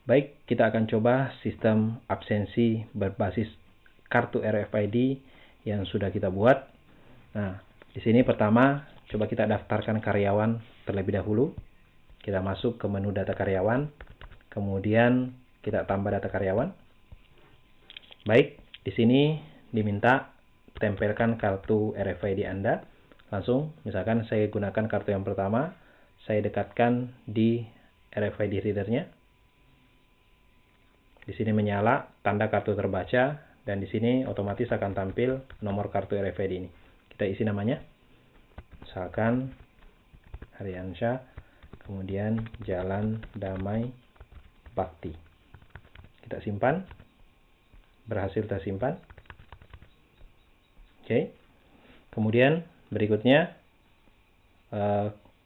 Baik, kita akan coba sistem absensi berbasis kartu RFID yang sudah kita buat. Nah, di sini pertama coba kita daftarkan karyawan terlebih dahulu. Kita masuk ke menu data karyawan, kemudian kita tambah data karyawan. Baik, di sini diminta tempelkan kartu RFID Anda. Langsung, misalkan saya gunakan kartu yang pertama, saya dekatkan di RFID readernya. Di sini menyala tanda kartu terbaca, dan di sini otomatis akan tampil nomor kartu RFID ini. Kita isi namanya, misalkan Haryansyah, kemudian Jalan Damai Bakti. Kita simpan, berhasil tersimpan. Oke. Kemudian berikutnya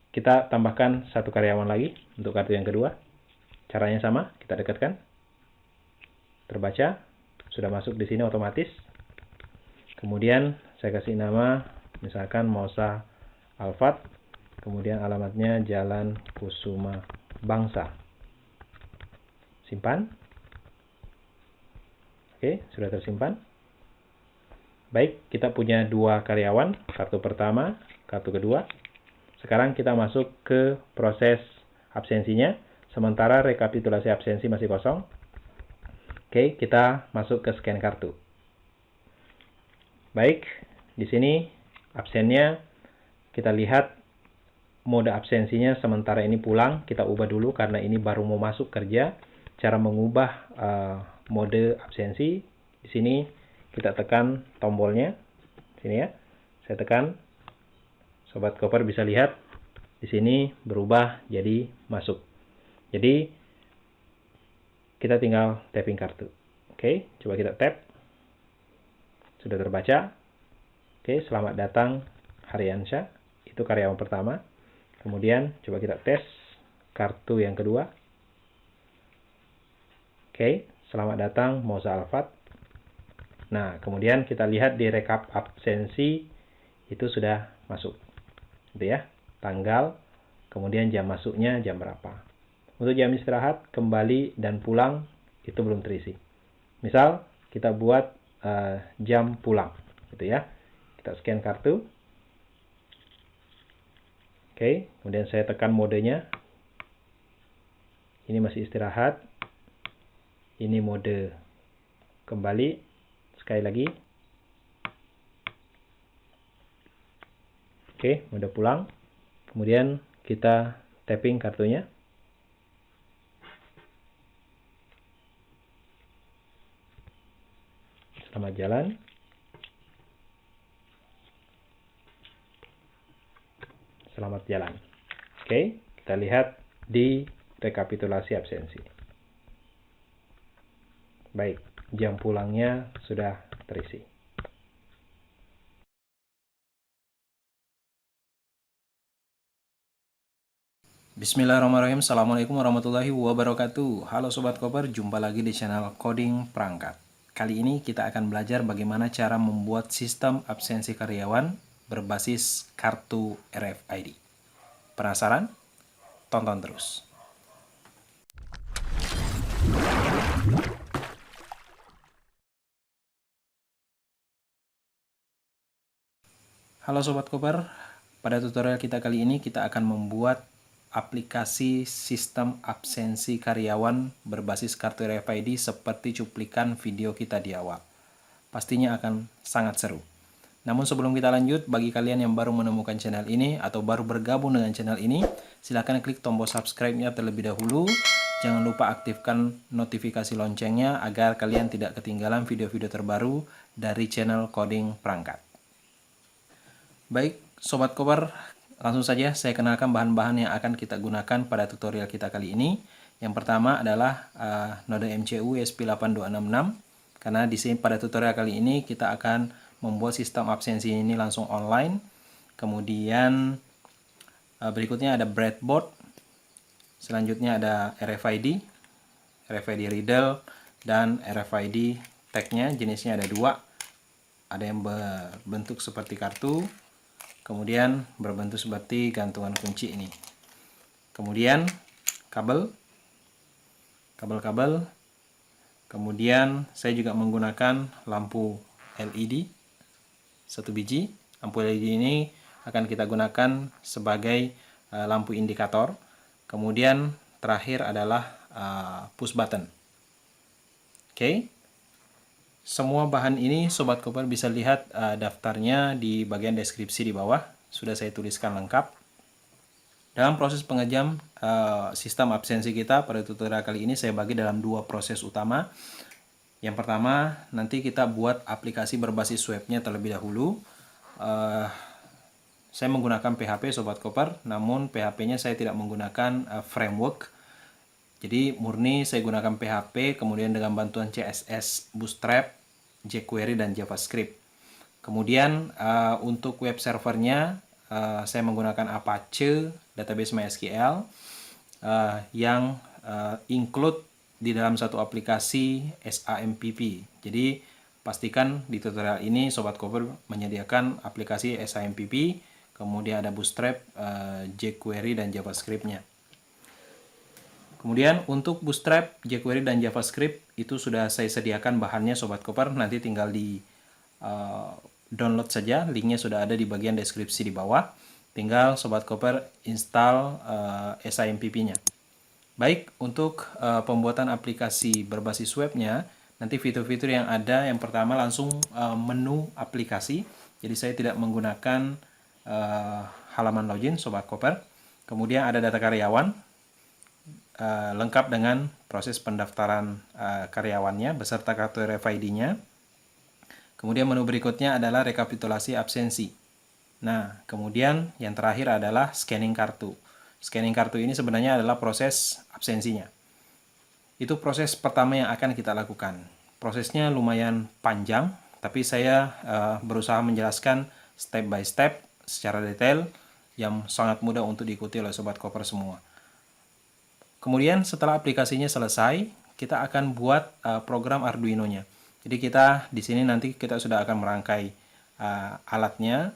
kita tambahkan satu karyawan lagi untuk kartu yang kedua. Caranya sama, kita dekatkan. Terbaca, sudah masuk di sini otomatis. Kemudian saya kasih nama, misalkan Mosa Alfat, kemudian alamatnya Jalan Kusuma Bangsa. Simpan. Oke, sudah tersimpan. Baik, kita punya dua karyawan, kartu pertama, kartu kedua. Sekarang kita masuk ke proses absensinya, sementara rekapitulasi absensi masih kosong. Oke, kita masuk ke scan kartu. Baik, di sini absennya kita lihat mode absensinya sementara ini pulang. Kita ubah dulu karena ini baru mau masuk kerja. Cara mengubah mode absensi, di sini kita tekan tombolnya. Sini ya. Saya tekan. Sobat Koper bisa lihat di sini berubah jadi masuk. Jadi kita tinggal tapping kartu. Oke, coba kita tap. Sudah terbaca. Oke, selamat datang Haryansyah. Itu karyawan pertama. Kemudian coba kita tes kartu yang kedua. Oke, selamat datang Mosa Alfat. Nah, kemudian kita lihat di rekap absensi itu sudah masuk. Gitu ya. Tanggal, kemudian jam masuknya jam berapa. Untuk jam istirahat, kembali dan pulang itu belum terisi. Misal kita buat jam pulang, gitu ya. Kita scan kartu. Oke, kemudian saya tekan modenya. Ini masih istirahat. Ini mode kembali. Sekali lagi. Oke, mode pulang. Kemudian kita tapping kartunya. Selamat jalan. Selamat jalan. Oke, kita lihat di rekapitulasi absensi. Baik, jam pulangnya sudah terisi. Bismillahirrahmanirrahim. Assalamualaikum warahmatullahi wabarakatuh. Halo Sobat Koper, jumpa lagi di channel Coding Perangkat. Kali ini kita akan belajar bagaimana cara membuat sistem absensi karyawan berbasis kartu RFID. Penasaran? Tonton terus. Halo Sobat Koper, pada tutorial kita kali ini kita akan membuat aplikasi sistem absensi karyawan berbasis kartu RFID seperti cuplikan video kita di awal. Pastinya akan sangat seru. Namun sebelum kita lanjut, bagi kalian yang baru menemukan channel ini atau baru bergabung dengan channel ini, silahkan klik tombol subscribe-nya terlebih dahulu. Jangan lupa aktifkan notifikasi loncengnya agar kalian tidak ketinggalan video-video terbaru dari channel Coding Perangkat. Baik, Sobat Koper, langsung saja saya kenalkan bahan-bahan yang akan kita gunakan pada tutorial kita kali ini. Yang pertama adalah node MCU ESP8266, karena di sini pada tutorial kali ini kita akan membuat sistem absensi ini langsung online. Kemudian berikutnya ada breadboard, selanjutnya ada RFID reader, dan RFID tag-nya jenisnya ada dua. Ada yang berbentuk seperti kartu, kemudian berbentuk seperti gantungan kunci ini. Kemudian kabel, kabel-kabel. Kemudian saya juga menggunakan lampu LED 1 biji. Lampu LED ini akan kita gunakan sebagai lampu indikator. Kemudian terakhir adalah push button. Oke. Semua bahan ini Sobat Cooper bisa lihat daftarnya di bagian deskripsi di bawah. Sudah saya tuliskan lengkap. Dalam proses pengejam sistem absensi kita pada tutorial kali ini saya bagi dalam 2 proses utama. Yang pertama, nanti kita buat aplikasi berbasis webnya terlebih dahulu. Saya menggunakan PHP Sobat Cooper, namun PHP-nya saya tidak menggunakan framework. Jadi murni saya gunakan PHP, kemudian dengan bantuan CSS, Bootstrap, jQuery, dan JavaScript. Kemudian untuk web servernya saya menggunakan Apache database MySQL yang include di dalam satu aplikasi SAMPP. Jadi pastikan di tutorial ini Sobat Cooper menyediakan aplikasi SAMPP, kemudian ada Bootstrap, jQuery, dan JavaScript-nya. Kemudian untuk Bootstrap, jQuery, dan JavaScript itu sudah saya sediakan bahannya Sobat Cooper, nanti tinggal di download saja, linknya sudah ada di bagian deskripsi di bawah. Tinggal Sobat Cooper install SAMPP-nya. Baik, untuk pembuatan aplikasi berbasis webnya, nanti fitur-fitur yang ada, yang pertama langsung menu aplikasi. Jadi saya tidak menggunakan halaman login Sobat Cooper. Kemudian ada data karyawan, lengkap dengan proses pendaftaran karyawannya beserta kartu RFID-nya. Kemudian menu berikutnya adalah rekapitulasi absensi. Nah, kemudian yang terakhir adalah scanning kartu. Scanning kartu ini sebenarnya adalah proses absensinya. Itu proses pertama yang akan kita lakukan. Prosesnya lumayan panjang, tapi saya berusaha menjelaskan step by step secara detail yang sangat mudah untuk diikuti oleh Sobat Cooper semua. Kemudian setelah aplikasinya selesai, kita akan buat program Arduino-nya. Jadi kita di sini nanti kita sudah akan merangkai alatnya,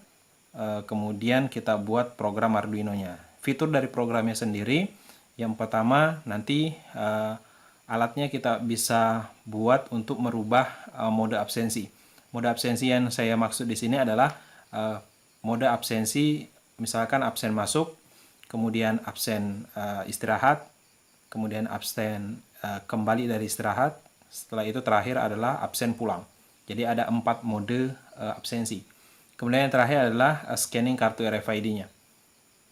kemudian kita buat program Arduino-nya. Fitur dari programnya sendiri, yang pertama nanti alatnya kita bisa buat untuk merubah mode absensi. Mode absensi yang saya maksud di sini adalah mode absensi, misalkan absen masuk, kemudian absen istirahat, kemudian absen kembali dari istirahat, setelah itu terakhir adalah absen pulang. Jadi ada 4 mode absensi. Kemudian yang terakhir adalah scanning kartu RFID-nya.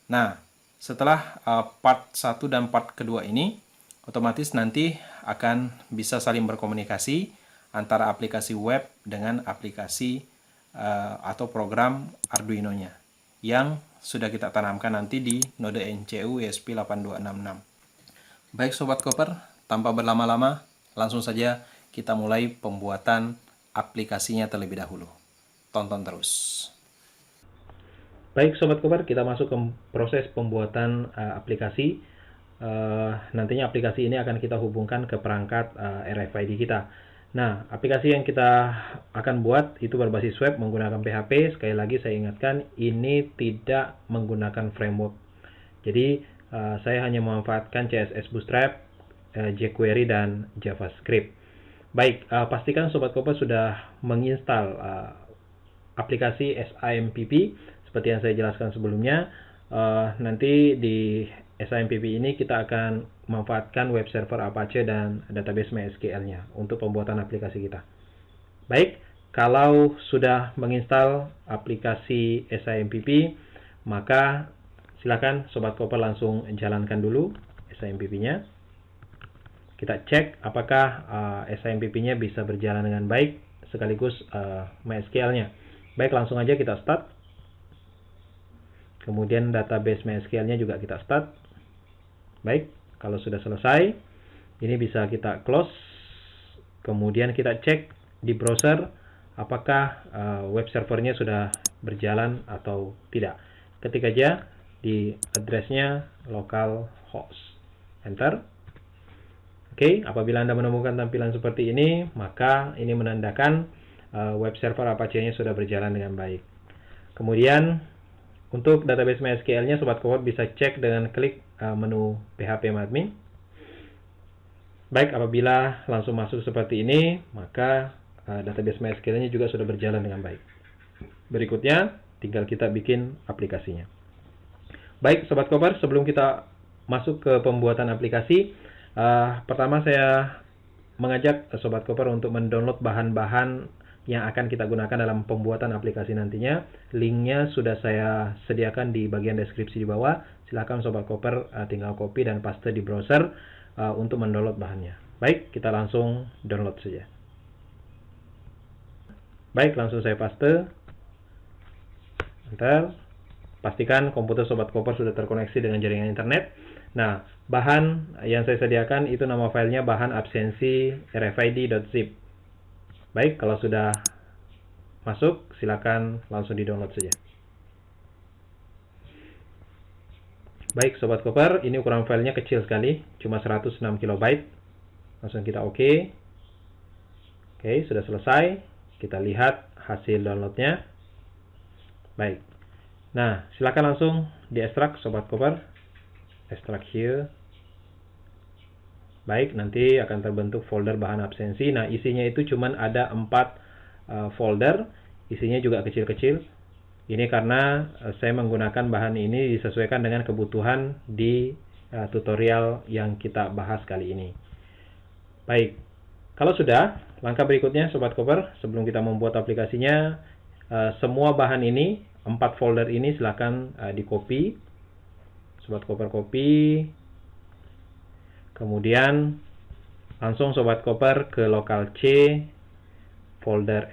Nah, setelah part 1 dan part kedua ini, otomatis nanti akan bisa saling berkomunikasi antara aplikasi web dengan aplikasi atau program Arduino-nya yang sudah kita tanamkan nanti di node NCU ESP8266. Baik Sobat Cooper, tanpa berlama-lama, langsung saja kita mulai pembuatan aplikasinya terlebih dahulu. Tonton terus. Baik Sobat Cooper, kita masuk ke proses pembuatan aplikasi. Nantinya aplikasi ini akan kita hubungkan ke perangkat RFID kita. Nah, aplikasi yang kita akan buat itu berbasis web menggunakan PHP. Sekali lagi saya ingatkan, ini tidak menggunakan framework. Jadi, saya hanya memanfaatkan CSS Bootstrap, jQuery, dan JavaScript. Baik, pastikan Sobat Cooper sudah menginstal aplikasi SAMPP seperti yang saya jelaskan sebelumnya. Nanti di SAMPP ini kita akan memanfaatkan web server Apache dan database MySQL-nya untuk pembuatan aplikasi kita. Baik, kalau sudah menginstal aplikasi SAMPP, maka silakan Sobat Cooper langsung jalankan dulu SAMPP-nya. Kita cek apakah SAMPP-nya bisa berjalan dengan baik sekaligus MySQL-nya. Baik, langsung aja kita start. Kemudian database MySQL-nya juga kita start. Baik, kalau sudah selesai, ini bisa kita close. Kemudian kita cek di browser apakah web servernya sudah berjalan atau tidak. Ketik aja di addressnya localhost. Enter. Oke, apabila Anda menemukan tampilan seperti ini, maka ini menandakan web server Apache-nya sudah berjalan dengan baik. Kemudian untuk database MySQL-nya Sobat Cooper bisa cek dengan klik menu PHP admin. Baik, apabila langsung masuk seperti ini, maka database MySQL-nya juga sudah berjalan dengan baik. Berikutnya, tinggal kita bikin aplikasinya. Baik, Sobat Koper, sebelum kita masuk ke pembuatan aplikasi, pertama saya mengajak Sobat Koper untuk mendownload bahan-bahan yang akan kita gunakan dalam pembuatan aplikasi nantinya. Linknya sudah saya sediakan di bagian deskripsi di bawah. Silakan Sobat Koper tinggal copy dan paste di browser untuk mendownload bahannya. Baik, kita langsung download saja. Baik, langsung saya paste. Enter. Pastikan komputer Sobat Koper sudah terkoneksi dengan jaringan internet. Nah, bahan yang saya sediakan itu nama filenya bahan absensi rfid.zip. Baik, kalau sudah masuk, silakan langsung di-download saja. Baik, Sobat Koper, ini ukuran filenya kecil sekali, cuma 106 KB. Langsung kita OK. Oke, sudah selesai. Kita lihat hasil downloadnya. Baik. Nah, silakan langsung di-extract, Sobat Koper. Extract here. Baik, nanti akan terbentuk folder bahan absensi. Nah, isinya itu cuma ada 4 folder. Isinya juga kecil-kecil. Ini karena saya menggunakan bahan ini disesuaikan dengan kebutuhan di tutorial yang kita bahas kali ini. Baik, kalau sudah, langkah berikutnya Sobat Koper, sebelum kita membuat aplikasinya, semua bahan ini, 4 folder ini silakan di-copy. Sobat Koper copy. Kemudian langsung Sobat Koper ke local C, folder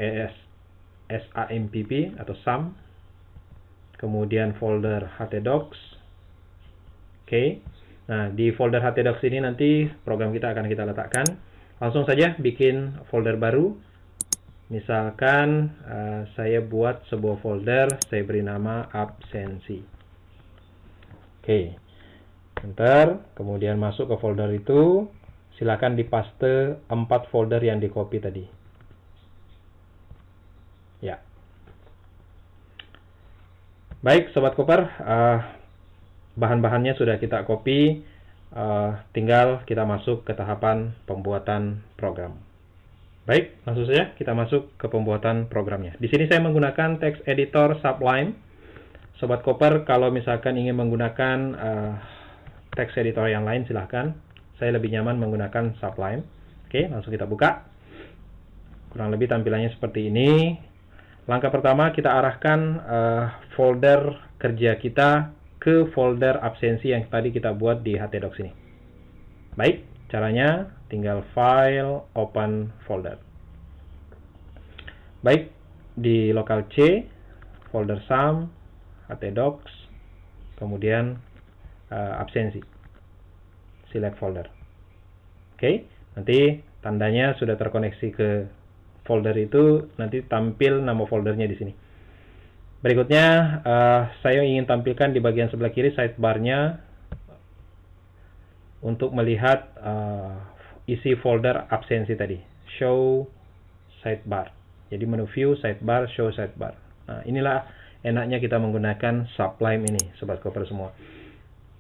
SAMPP atau SAM. Kemudian folder htdocs. Oke. Nah, di folder htdocs ini nanti program kita akan kita letakkan. Langsung saja bikin folder baru. Misalkan saya buat sebuah folder, saya beri nama absensi. Oke. Enter, kemudian masuk ke folder itu. Silakan dipaste 4 folder yang di copy tadi. Ya. Baik, Sobat Koper, bahan-bahannya sudah kita copy. Tinggal kita masuk ke tahapan pembuatan program. Baik, langsung saja kita masuk ke pembuatan programnya. Di sini saya menggunakan text editor Sublime. Sobat Koper, kalau misalkan ingin menggunakan text editor yang lain, silahkan. Saya lebih nyaman menggunakan Sublime. Oke, langsung kita buka. Kurang lebih tampilannya seperti ini. Langkah pertama, kita arahkan folder kerja kita ke folder absensi yang tadi kita buat di htdocs ini. Baik, caranya tinggal file, open folder. Baik, di local C, folder SAM, htdocs, kemudian absensi. Select folder. Oke, nanti tandanya sudah terkoneksi ke folder itu, nanti tampil nama foldernya di sini. Berikutnya, saya ingin tampilkan di bagian sebelah kiri sidebar-nya untuk melihat isi folder absensi tadi. Show sidebar. Jadi menu view, sidebar, show sidebar. Nah, inilah enaknya kita menggunakan Sublime ini, Sobat Koper semua.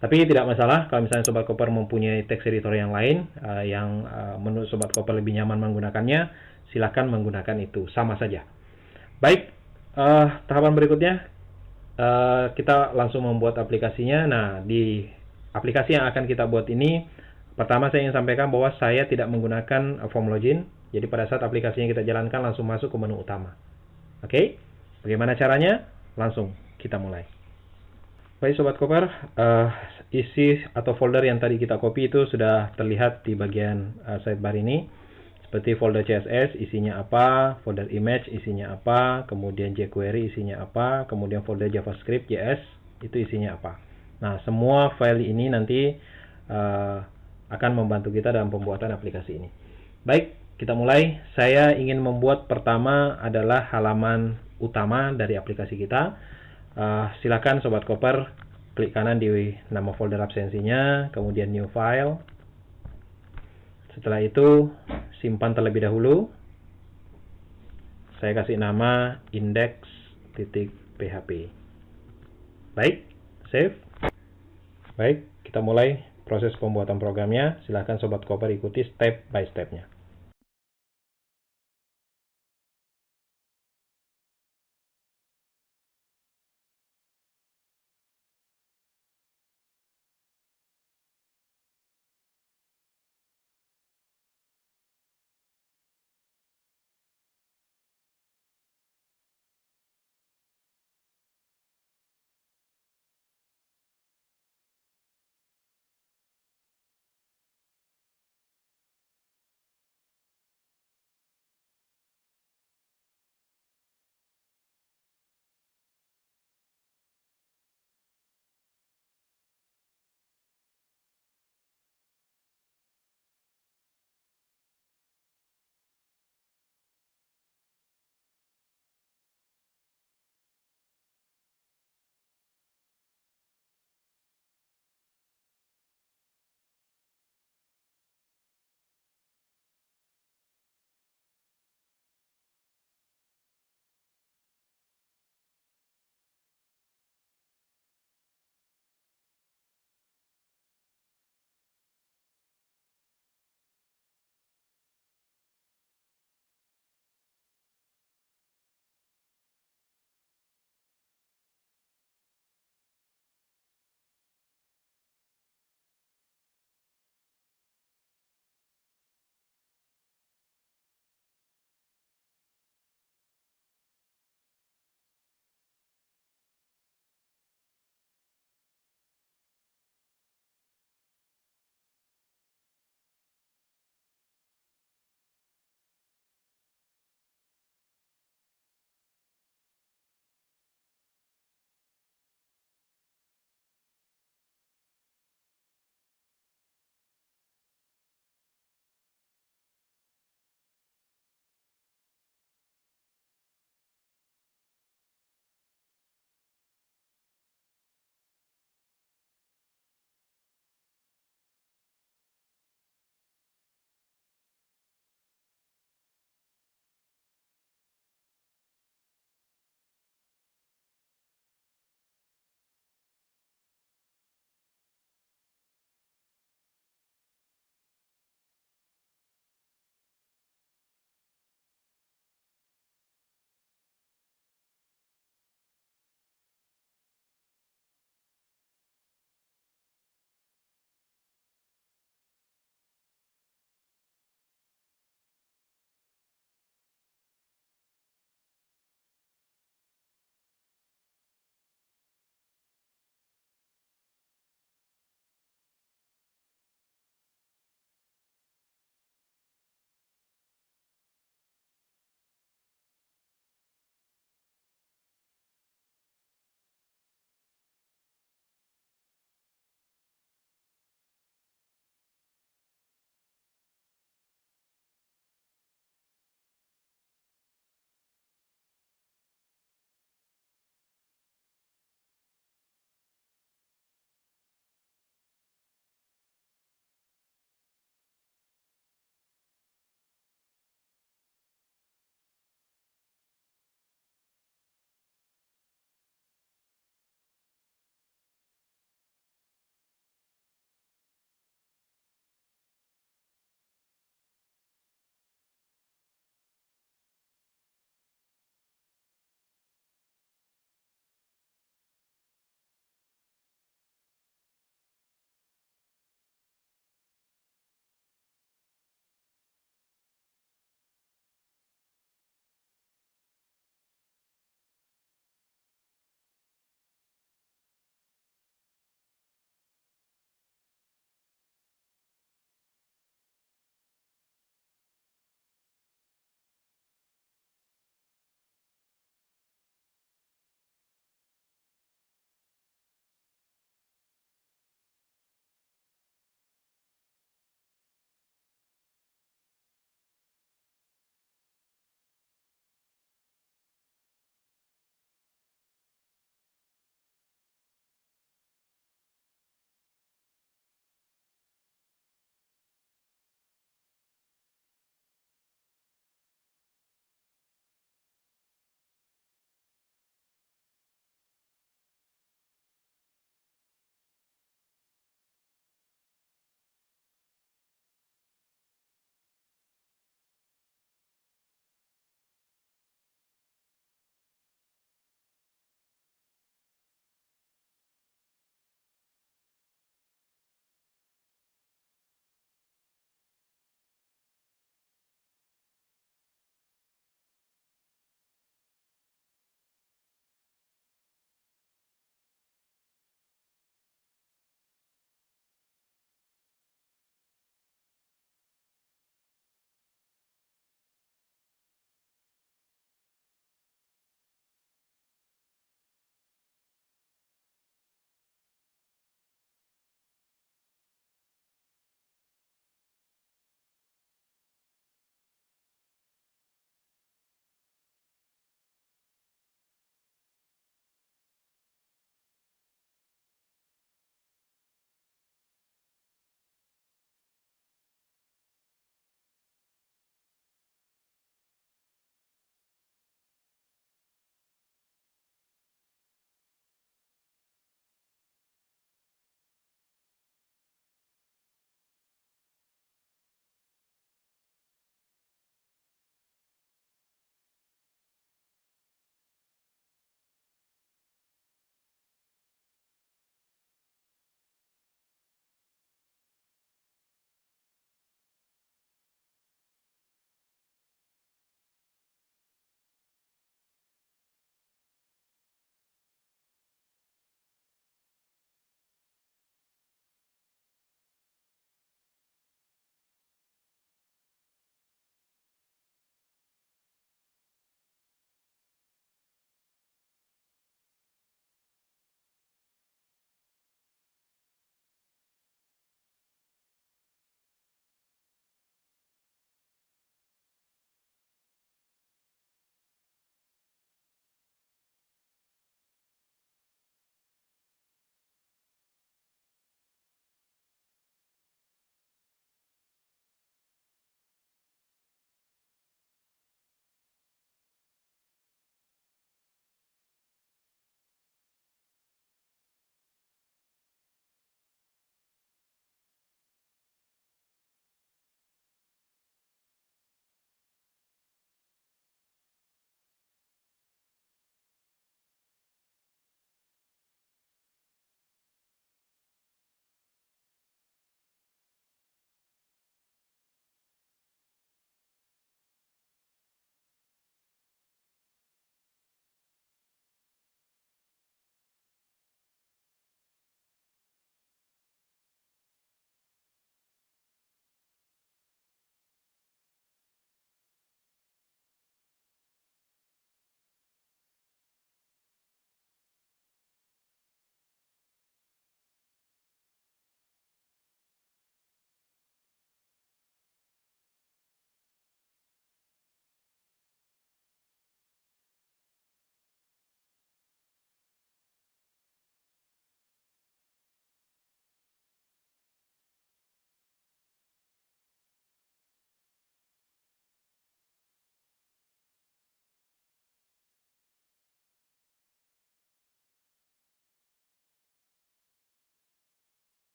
Tapi tidak masalah kalau misalnya Sobat Koper mempunyai text editor yang lain yang menurut Sobat Koper lebih nyaman menggunakannya, silakan menggunakan itu, sama saja. Baik, tahapan berikutnya kita langsung membuat aplikasinya. Nah, di aplikasi yang akan kita buat ini, pertama saya ingin sampaikan bahwa saya tidak menggunakan form login. Jadi pada saat aplikasinya kita jalankan langsung masuk ke menu utama. Oke, bagaimana caranya? Langsung kita mulai. Baik Sobat Koper, isi atau folder yang tadi kita copy itu sudah terlihat di bagian sidebar ini. Seperti folder CSS isinya apa, folder image isinya apa, kemudian jQuery isinya apa, kemudian folder JavaScript JS itu isinya apa. Nah, semua file ini nanti akan membantu kita dalam pembuatan aplikasi ini. Baik, kita mulai. Saya ingin membuat pertama adalah halaman utama dari aplikasi kita. Silakan Sobat Koper klik kanan di nama folder absensinya, kemudian new file. Setelah itu simpan terlebih dahulu. Saya kasih nama index.php. Baik, save. Baik, kita mulai proses pembuatan programnya. Silahkan Sobat Koper ikuti step by step-nya.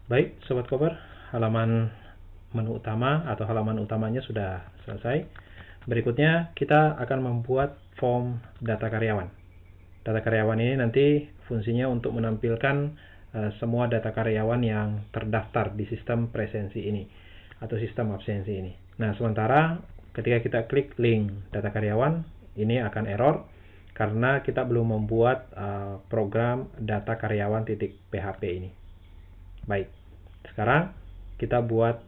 Baik, Sobat Koper, halaman menu utama atau halaman utamanya sudah selesai. Berikutnya kita akan membuat form data karyawan. Data karyawan ini nanti fungsinya untuk menampilkan semua data karyawan yang terdaftar di sistem presensi ini atau sistem absensi ini. Nah, sementara ketika kita klik link data karyawan, ini akan error karena kita belum membuat program data karyawan .php ini. Baik, sekarang kita buat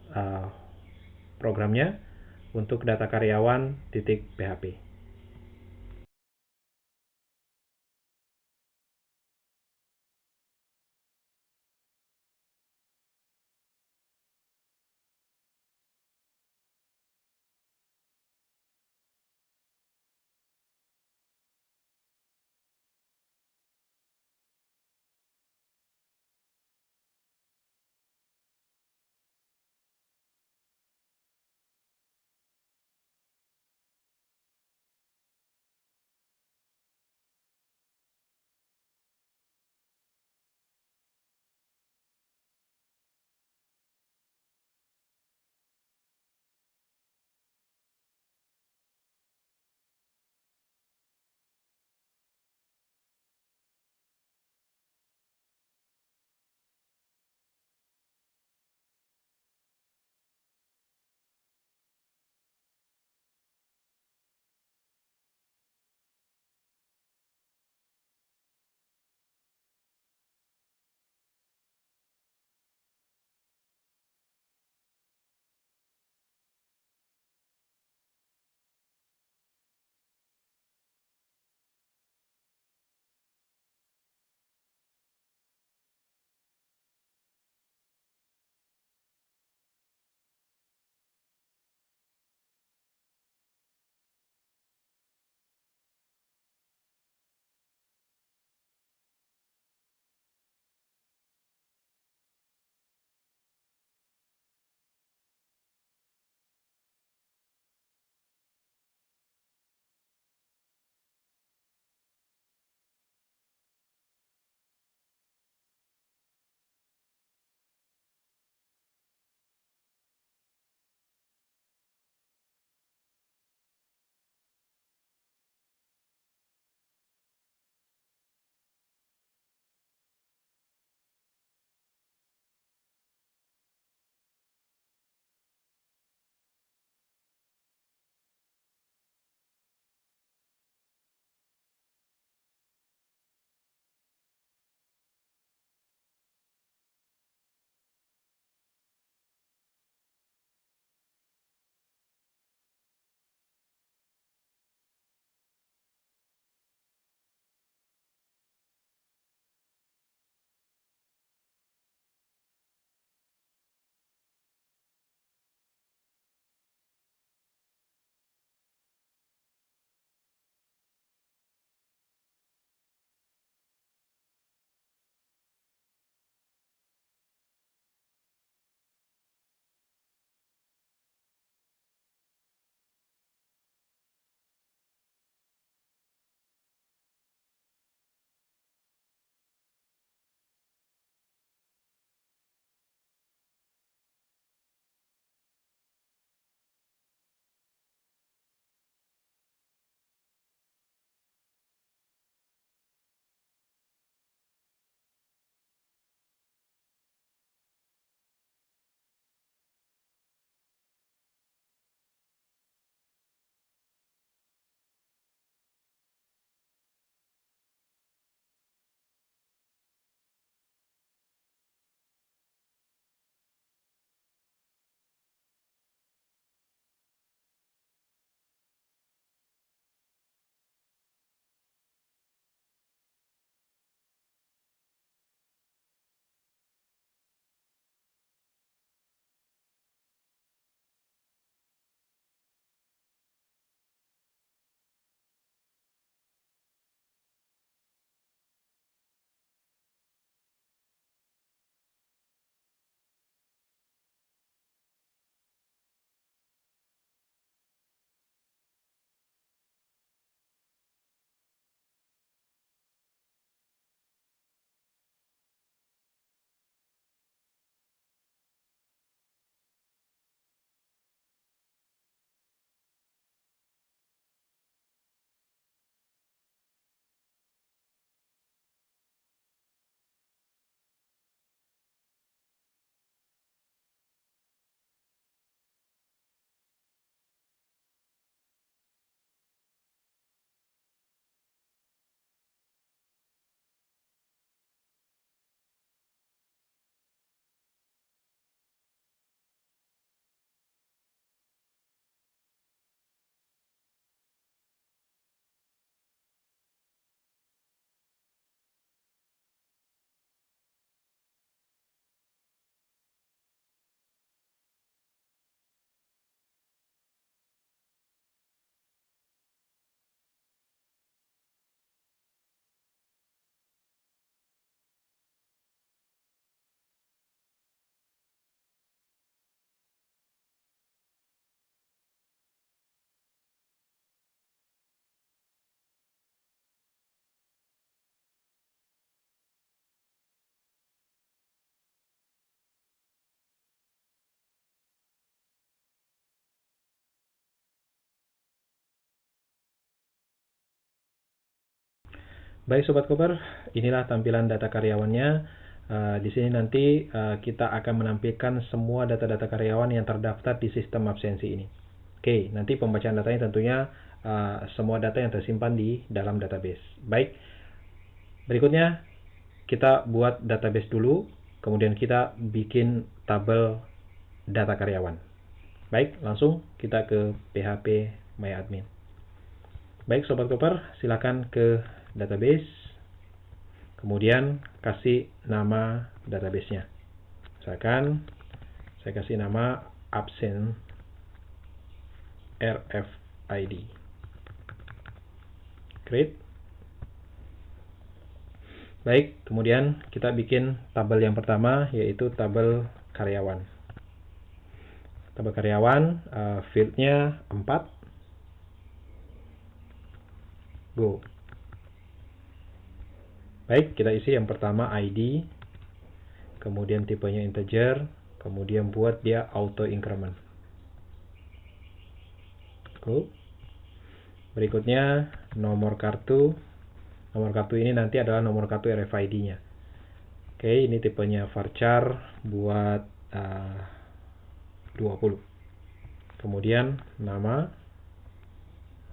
programnya untuk data karyawan .php. Baik Sobat Koper, inilah tampilan data karyawannya. Di sini nanti kita akan menampilkan semua data-data karyawan yang terdaftar di sistem absensi ini. Oke, nanti pembacaan datanya tentunya semua data yang tersimpan di dalam database. Baik, berikutnya kita buat database dulu, kemudian kita bikin tabel data karyawan. Baik, langsung kita ke PHP MyAdmin. Baik Sobat Koper, silakan ke database. Kemudian kasih nama database-nya. Misalkan saya kasih nama absen RFID. Create. Baik, kemudian kita bikin tabel yang pertama yaitu tabel karyawan. Tabel karyawan field-nya 4. Go. Baik, kita isi yang pertama ID, kemudian tipenya integer, kemudian buat dia auto increment. Go. Berikutnya nomor kartu. Nomor kartu ini nanti adalah nomor kartu RFID-nya. Oke, ini tipenya varchar buat 20. Kemudian nama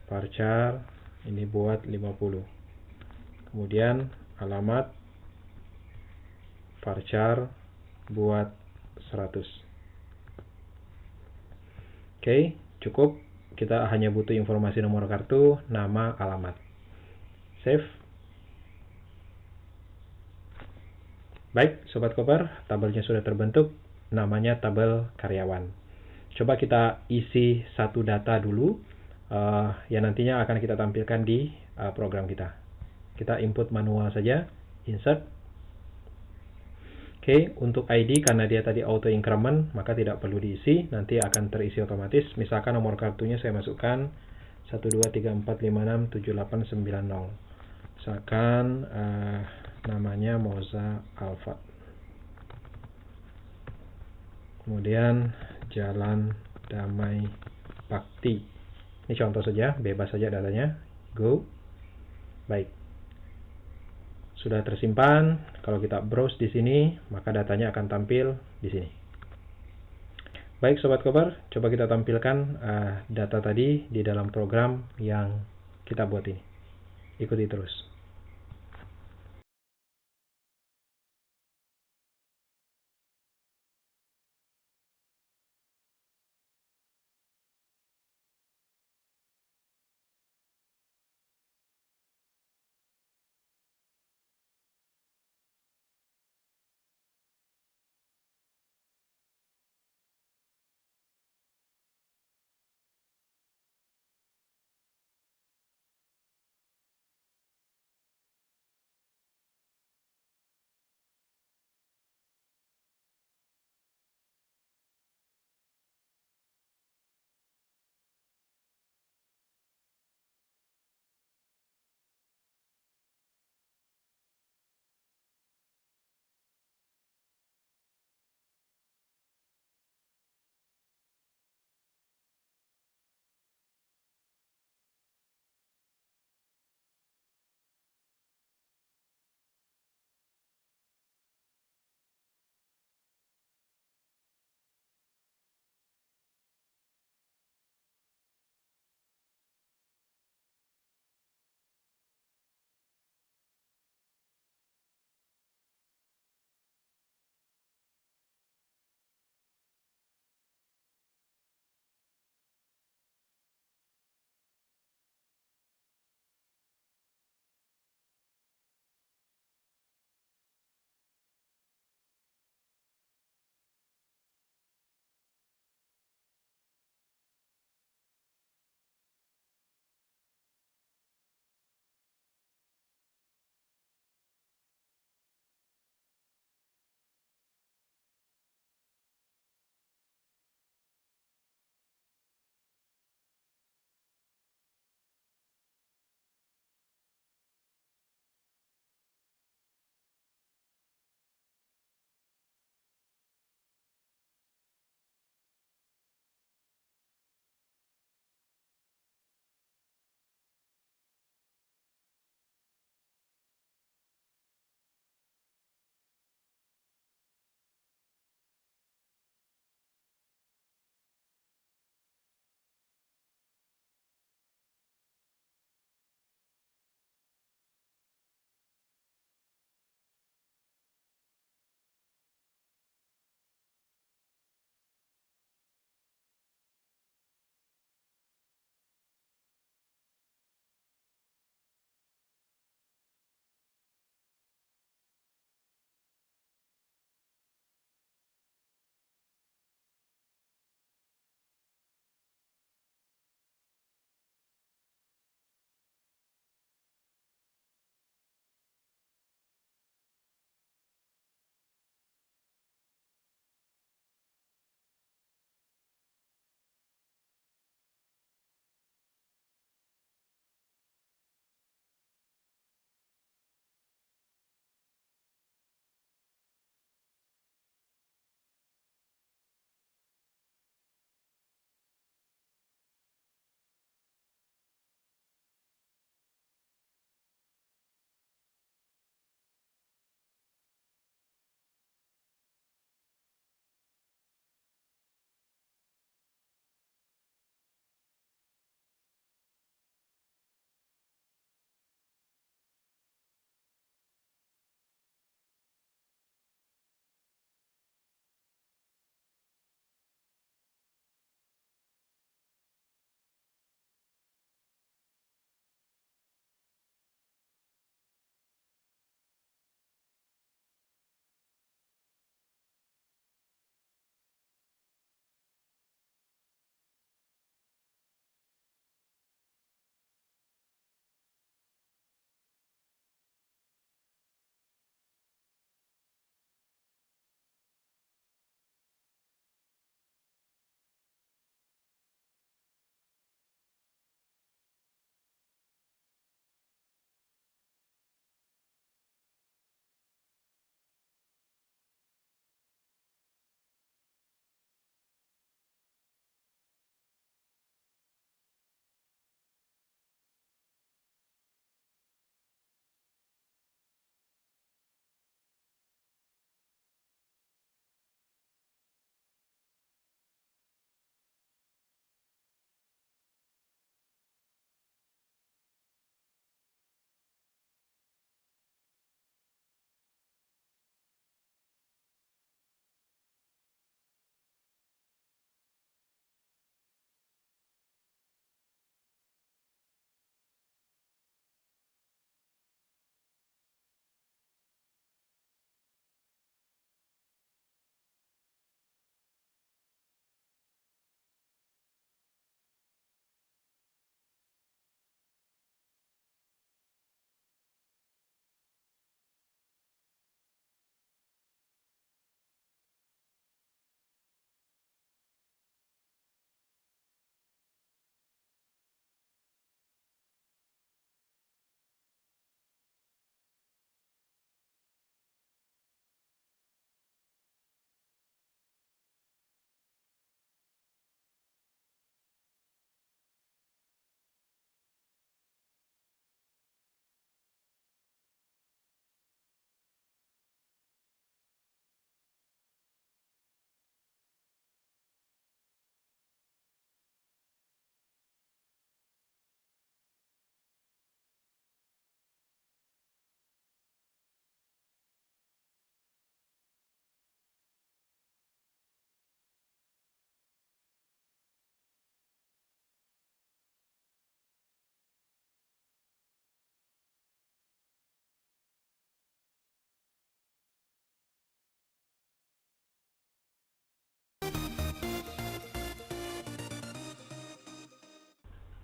varchar ini buat 50. Kemudian alamat varchar buat 100. Oke, cukup. Kita hanya butuh informasi nomor kartu, nama, alamat. Save. Baik, Sobat Koper, tabelnya sudah terbentuk. Namanya tabel karyawan. Coba kita isi satu data dulu, yang nantinya akan kita tampilkan di program kita. Kita input manual saja, insert. Oke, untuk ID karena dia tadi auto increment, maka tidak perlu diisi, nanti akan terisi otomatis. Misalkan nomor kartunya saya masukkan 12345678990. Misalkan namanya Moza Alfa. Kemudian Jalan Damai Bakti. Ini contoh saja, bebas saja datanya. Go. Baik. Sudah tersimpan. Kalau kita browse di sini, maka datanya akan tampil di sini. Baik Sobat Koper, coba kita tampilkan data tadi di dalam program yang kita buat ini. Ikuti terus.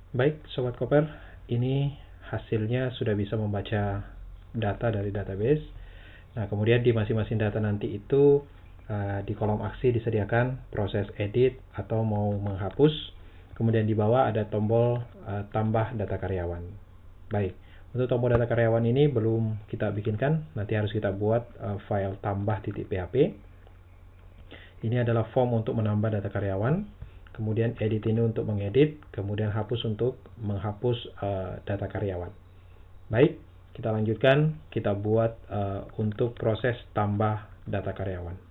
Baik, Sobat Koper, ini hasilnya sudah bisa membaca data dari database. Nah, kemudian di masing-masing data nanti itu di kolom aksi disediakan proses edit atau mau menghapus. Kemudian di bawah ada tombol tambah data karyawan. Baik, untuk tombol data karyawan ini belum kita bikinkan, nanti harus kita buat file tambah.php. Ini adalah form untuk menambah data karyawan, kemudian edit ini untuk mengedit, kemudian hapus untuk menghapus data karyawan. Baik, kita lanjutkan, kita buat untuk proses tambah data karyawan.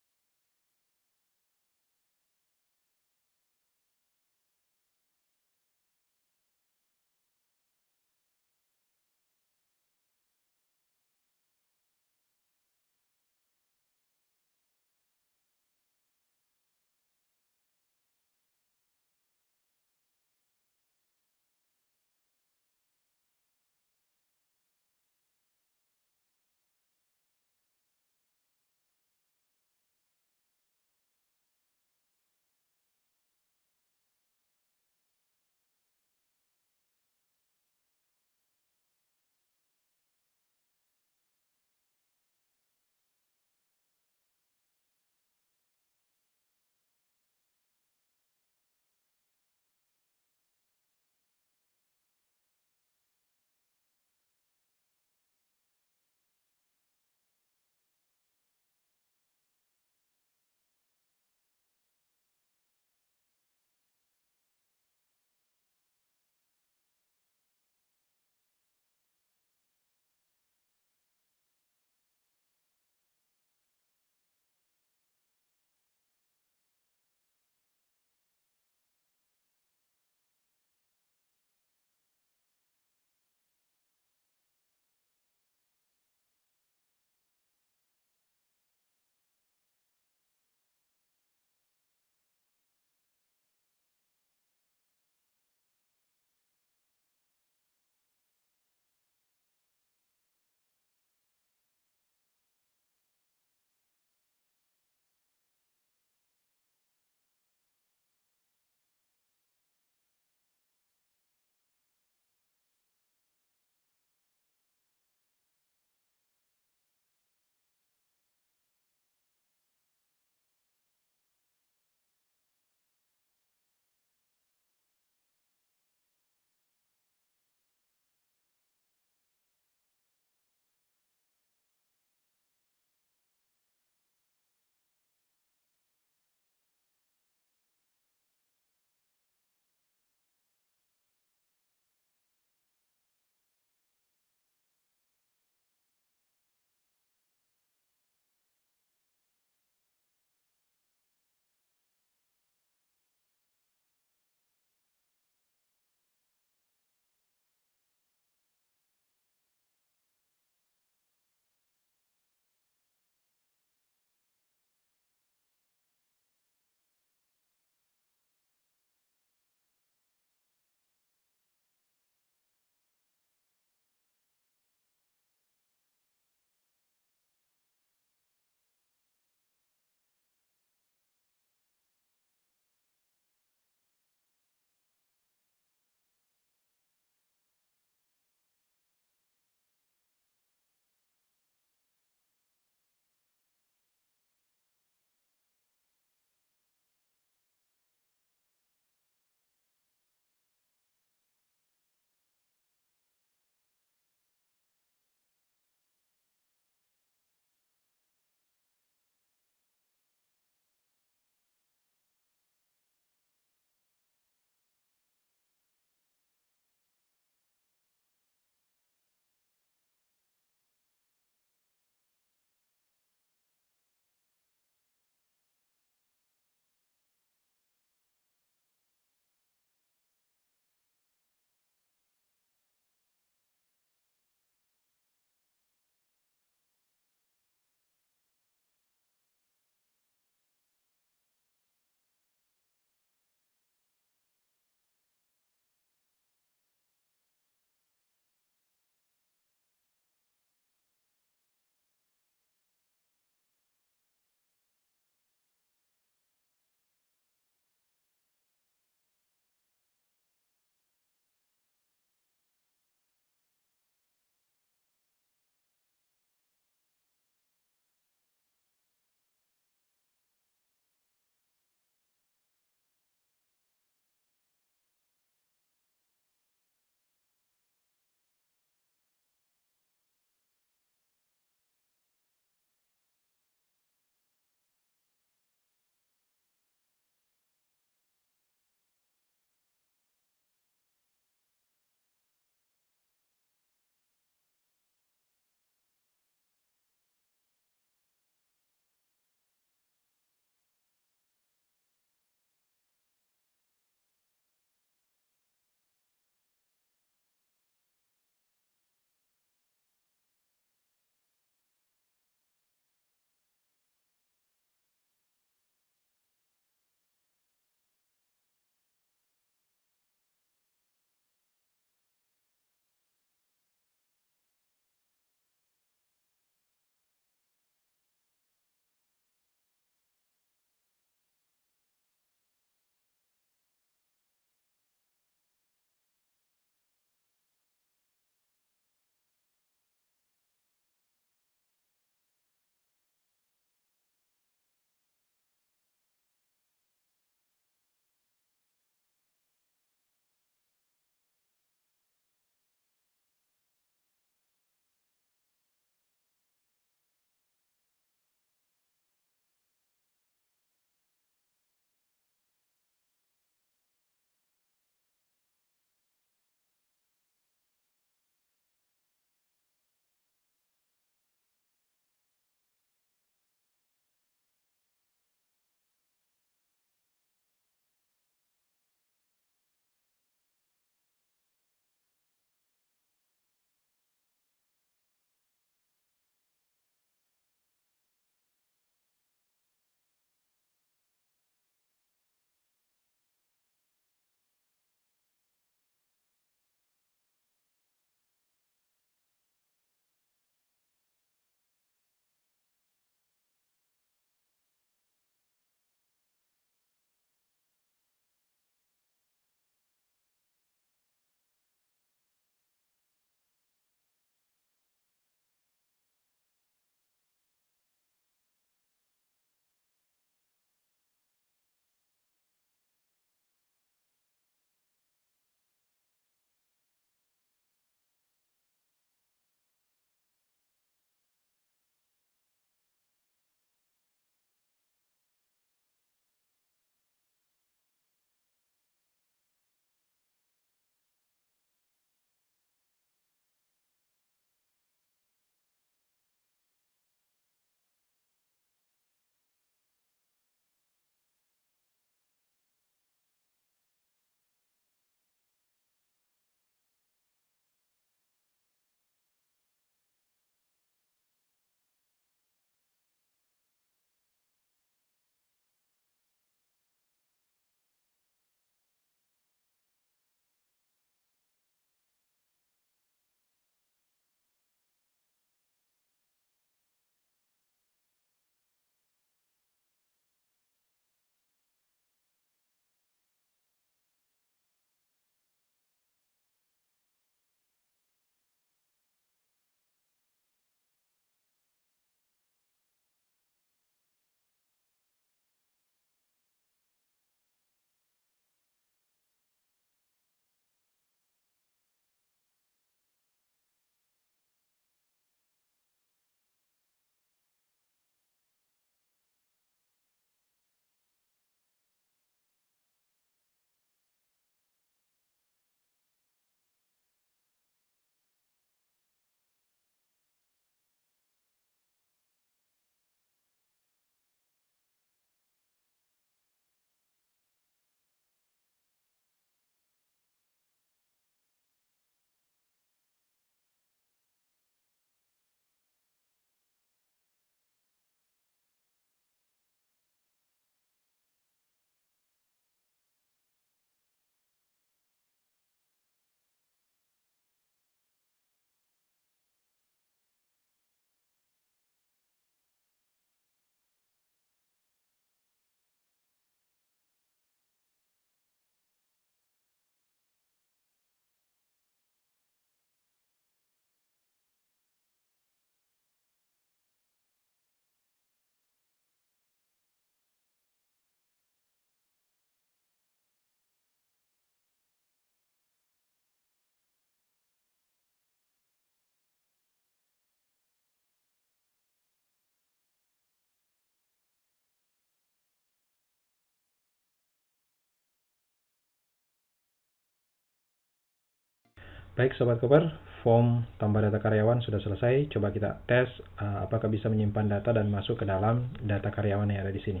Baik Sobat Koper, form tambah data karyawan sudah selesai. Coba kita tes apakah bisa menyimpan data dan masuk ke dalam data karyawan yang ada di sini.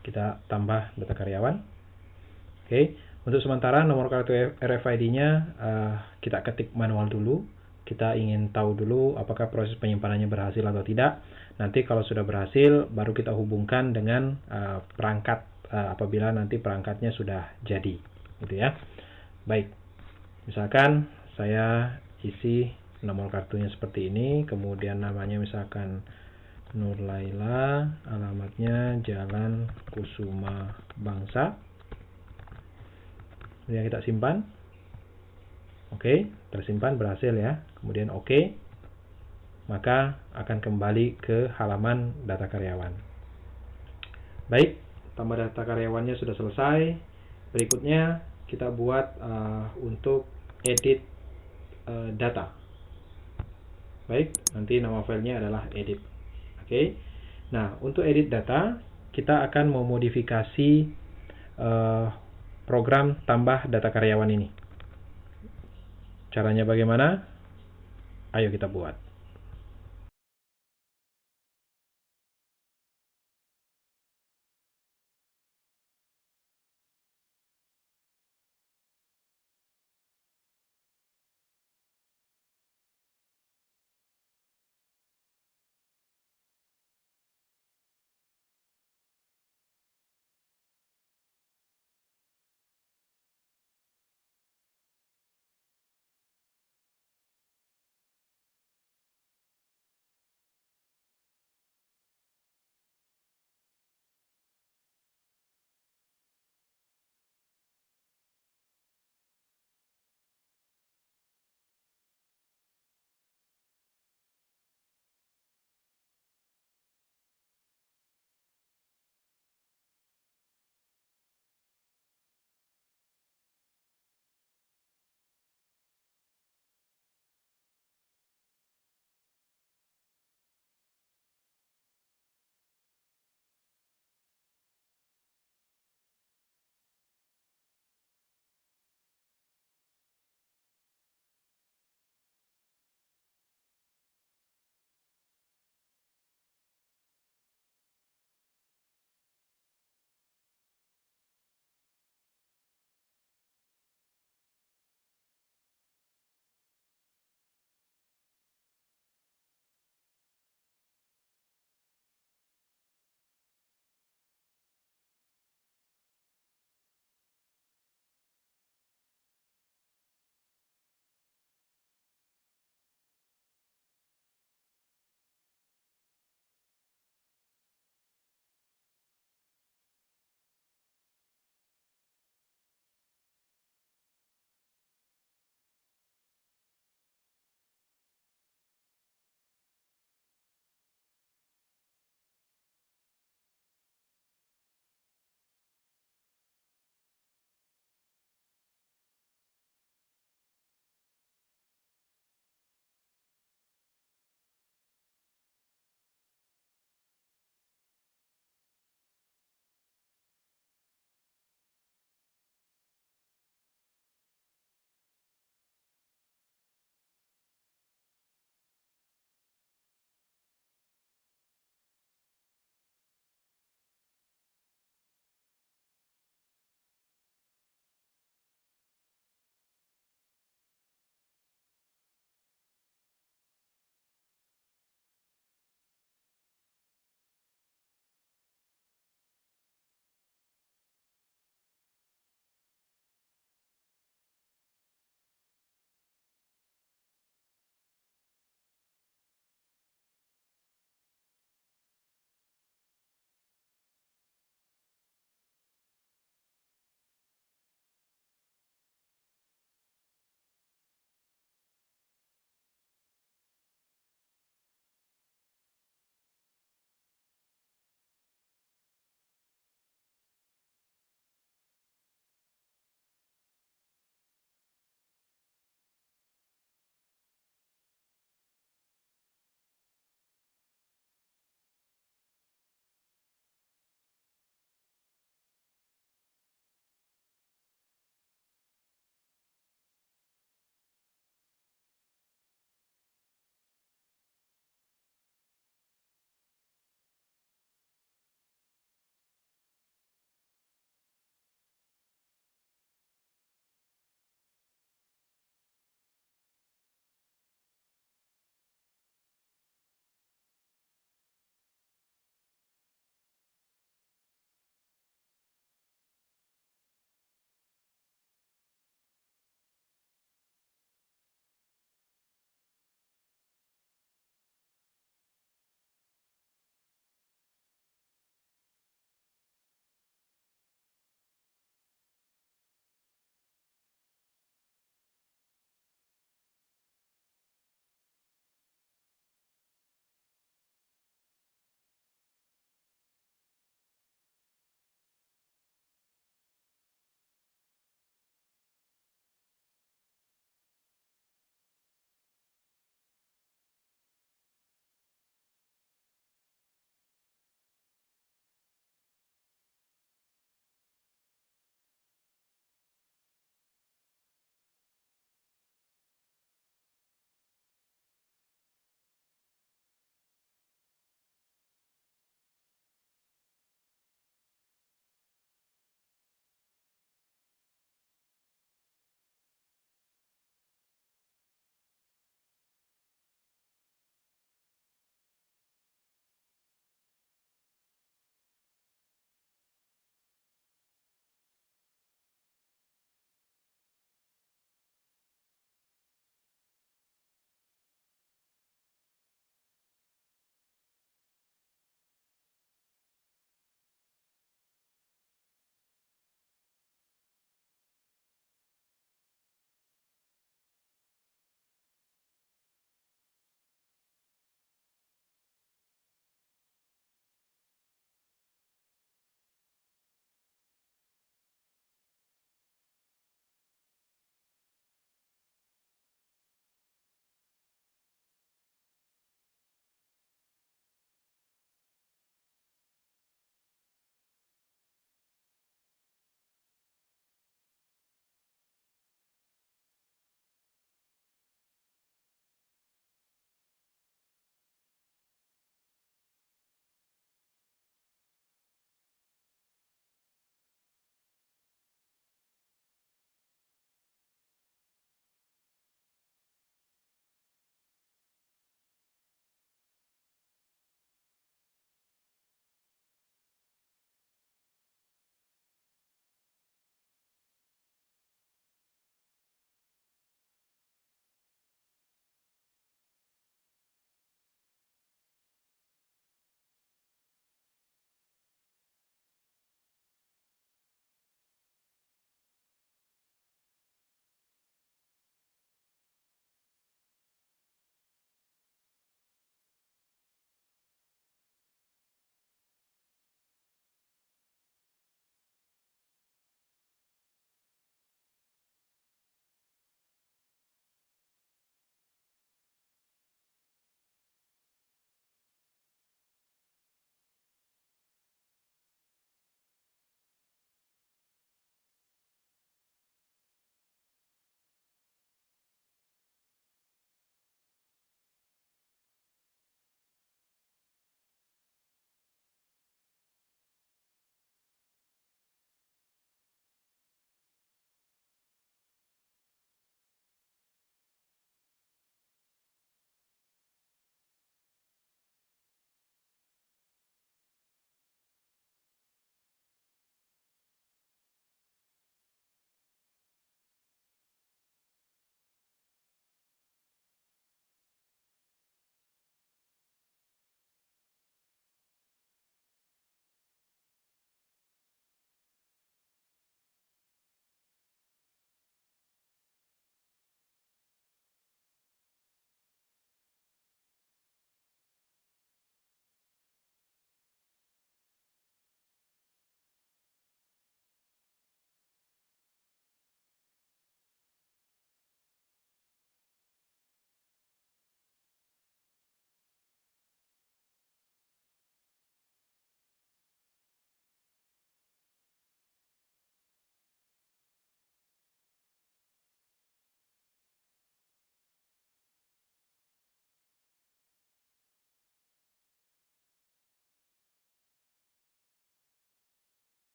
Kita tambah data karyawan. Oke, untuk sementara nomor kartu RFID-nya kita ketik manual dulu. Kita ingin tahu dulu apakah proses penyimpanannya berhasil atau tidak. Nanti kalau sudah berhasil, baru kita hubungkan dengan perangkat apabila nanti perangkatnya sudah jadi, gitu ya. Baik, misalkan saya isi nomor kartunya seperti ini, kemudian namanya misalkan Nur Laila, alamatnya Jalan Kusuma Bangsa. Kemudian kita simpan. Oke, tersimpan, berhasil ya. Kemudian oke. Maka akan kembali ke halaman data karyawan. Baik, tambah data karyawannya sudah selesai. Berikutnya kita buat untuk edit data. Baik, nanti nama filenya adalah edit. Oke. Nah, untuk edit data, kita akan memodifikasi program tambah data karyawan ini. Caranya bagaimana? Ayo kita buat.